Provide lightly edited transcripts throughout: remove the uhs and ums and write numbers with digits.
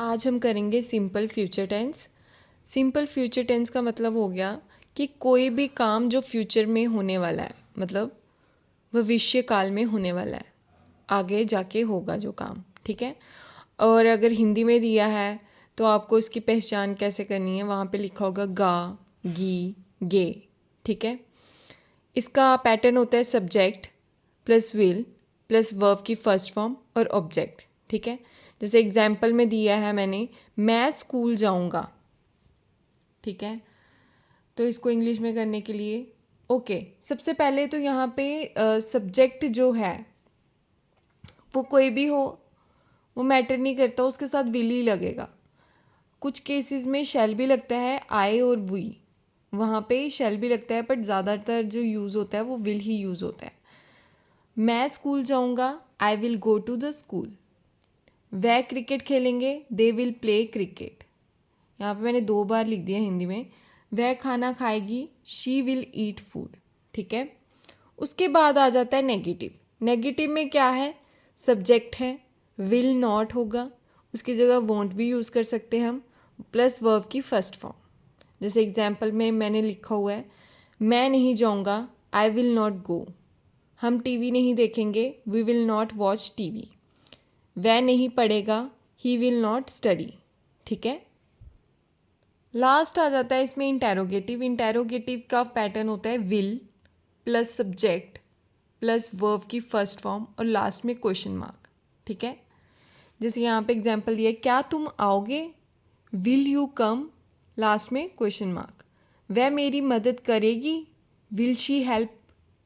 आज हम करेंगे simple future tense. Simple future tense का मतलब हो गया कि कोई भी काम जो फ्यूचर में होने वाला है, मतलब भविष्य काल में होने वाला है, आगे जाके होगा जो काम, ठीक है। और अगर हिंदी में दिया है तो आपको इसकी पहचान कैसे करनी है, वहाँ पे लिखा होगा गा, गी, गे, ठीक है। इसका पैटर्न होता है subject plus will plus verb की फर्स्ट फॉर्म और ऑब्जेक्ट, ठीक है। जैसे एग्जाम्पल में दिया है मैंने, मैं स्कूल जाऊंगा, ठीक है। तो इसको इंग्लिश में करने के लिए सबसे पहले तो यहाँ पे सब्जेक्ट जो है वो कोई भी हो, वो मैटर नहीं करता, उसके साथ विल ही लगेगा। कुछ केसेस में शैल भी लगता है, आई और वी, वहाँ पे शैल भी लगता है, बट ज़्यादातर जो यूज़ होता है वो विल ही यूज़ होता है। मैं स्कूल जाऊँगा, I will go to the school. वह क्रिकेट खेलेंगे, दे विल प्ले क्रिकेट। यहाँ पे मैंने 2 बार लिख दिया हिंदी में। वह खाना खाएगी, शी विल ईट फूड, ठीक है। उसके बाद आ जाता है नेगेटिव। नेगेटिव में क्या है, सब्जेक्ट है, विल नॉट होगा, उसकी जगह वोंट भी यूज़ कर सकते हैं हम, प्लस वर्ब की फर्स्ट फॉर्म। जैसे एग्जाम्पल में मैंने लिखा हुआ है, मैं नहीं जाऊँगा, आई विल नॉट गो। हम टीवी नहीं देखेंगे, we will not watch TV. वह नहीं पढ़ेगा, ही विल नॉट स्टडी, ठीक है। लास्ट आ जाता है इसमें इंटेरोगेटिव। इंटेरोगेटिव का पैटर्न होता है will plus subject plus verb की फर्स्ट फॉर्म और लास्ट में क्वेश्चन मार्क, ठीक है। जैसे यहाँ पे एग्जांपल दिया है, क्या तुम आओगे, विल यू कम, लास्ट में क्वेश्चन मार्क। वह मेरी मदद करेगी, will she help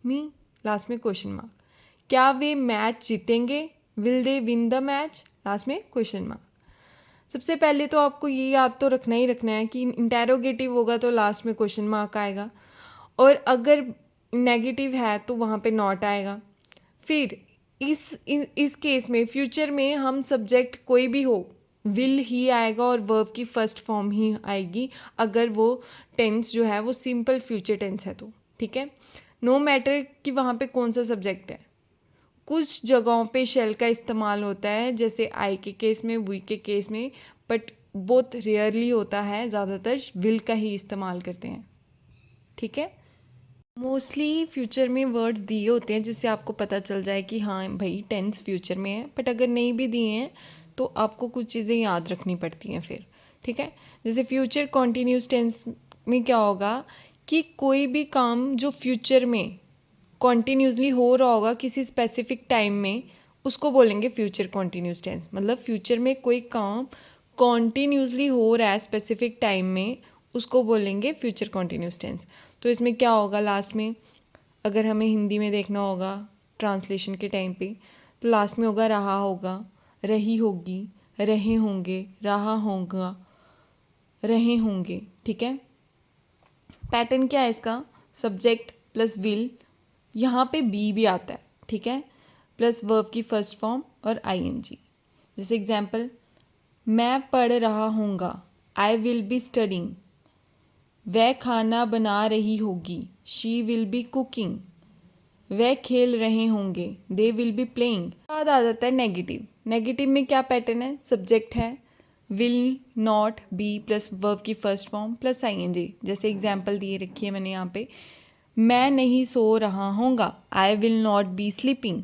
me, last में क्वेश्चन मार्क। क्या वे मैच जीतेंगे, will they win the match, last में क्वेश्चन मार्क। सबसे पहले तो आपको ये याद तो रखना ही रखना है कि इंटेरोगेटिव होगा तो लास्ट में क्वेश्चन मार्क आएगा, और अगर नेगेटिव है तो वहाँ पे नॉट आएगा। फिर इस केस में फ्यूचर में हम सब्जेक्ट कोई भी हो, विल ही आएगा और वर्ब की फर्स्ट फॉर्म ही आएगी, अगर वो टेंस जो है वो सिंपल फ्यूचर टेंस है तो, ठीक है। नो मैटर कि वहाँ पे कौन सा सब्जेक्ट है। कुछ जगहों पे शेल का इस्तेमाल होता है, जैसे आई के केस में, वी के केस में, बट बहुत रेयरली होता है, ज़्यादातर विल का ही इस्तेमाल करते हैं, ठीक है। मोस्टली फ्यूचर में वर्ड्स दिए होते हैं जिससे आपको पता चल जाए कि हाँ भाई टेंस फ्यूचर में है, बट अगर नहीं भी दिए हैं तो आपको कुछ चीज़ें याद रखनी पड़ती हैं फिर, ठीक है। जैसे फ्यूचर कॉन्टीन्यूस टेंस में क्या होगा कि कोई भी काम जो फ्यूचर में कॉन्टीन्यूसली हो रहा होगा किसी स्पेसिफिक टाइम में, उसको बोलेंगे फ्यूचर कॉन्टीन्यूस टेंस। मतलब फ्यूचर में कोई काम कॉन्टीन्यूसली हो रहा है स्पेसिफिक टाइम में, उसको बोलेंगे फ्यूचर कॉन्टीन्यूस टेंस। तो इसमें क्या होगा लास्ट में, अगर हमें हिंदी में देखना होगा ट्रांसलेशन के टाइम पे, तो लास्ट में होगा रहा होगा, रही होगी, रहे होंगे, रहा होगा, रहे होंगे, ठीक है। पैटर्न क्या है इसका, सब्जेक्ट प्लस विल, यहाँ पे बी भी आता है, ठीक है, प्लस वर्ब की फर्स्ट फॉर्म और आईएनजी। जैसे एग्जाम्पल, मैं पढ़ रहा हूँगा, आई विल बी स्टडिंग। वह खाना बना रही होगी, शी विल बी कुकिंग। वह खेल रहे होंगे, दे विल बी प्लेइंग। बाद आ जाता है नेगेटिव। नेगेटिव में क्या पैटर्न है, सब्जेक्ट है, will not be plus verb की फर्स्ट फॉर्म प्लस आईएनजी। जैसे एग्जाम्पल दिए रखी है मैंने यहाँ पे, मैं नहीं सो रहा होगा, I will not be sleeping.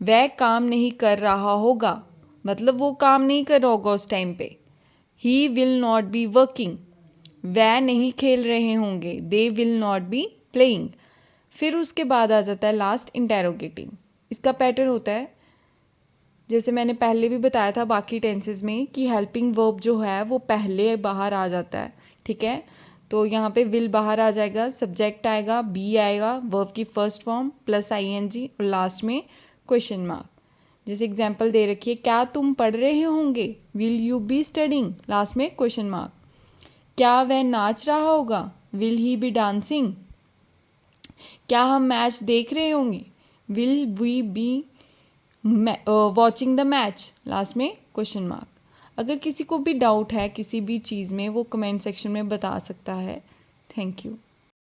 वह काम नहीं कर रहा होगा, मतलब वो काम नहीं कर रहा होगा उस टाइम पे, he will not be working. वह नहीं खेल रहे होंगे, they will not be playing. फिर उसके बाद आ जाता है लास्ट इंटेरोगेटिव। इसका पैटर्न होता है, जैसे मैंने पहले भी बताया था बाकी टेंसेस में, कि हेल्पिंग वर्ब जो है वो पहले बाहर आ जाता है, ठीक है। तो यहाँ पे विल बाहर आ जाएगा, सब्जेक्ट आएगा, बी आएगा, वर्ब की फर्स्ट फॉर्म प्लस आईएनजी और लास्ट में क्वेश्चन मार्क। जैसे एग्जांपल दे रखी है, क्या तुम पढ़ रहे होंगे, will you be studying, last में क्वेश्चन मार्क। क्या वह नाच रहा होगा, विल ही बी डांसिंग। क्या हम मैच देख रहे होंगे, will we be watching the match, last में क्वेश्चन मार्क। अगर किसी को भी डाउट है किसी भी चीज़ में, वो कमेंट सेक्शन में बता सकता है। Thank you.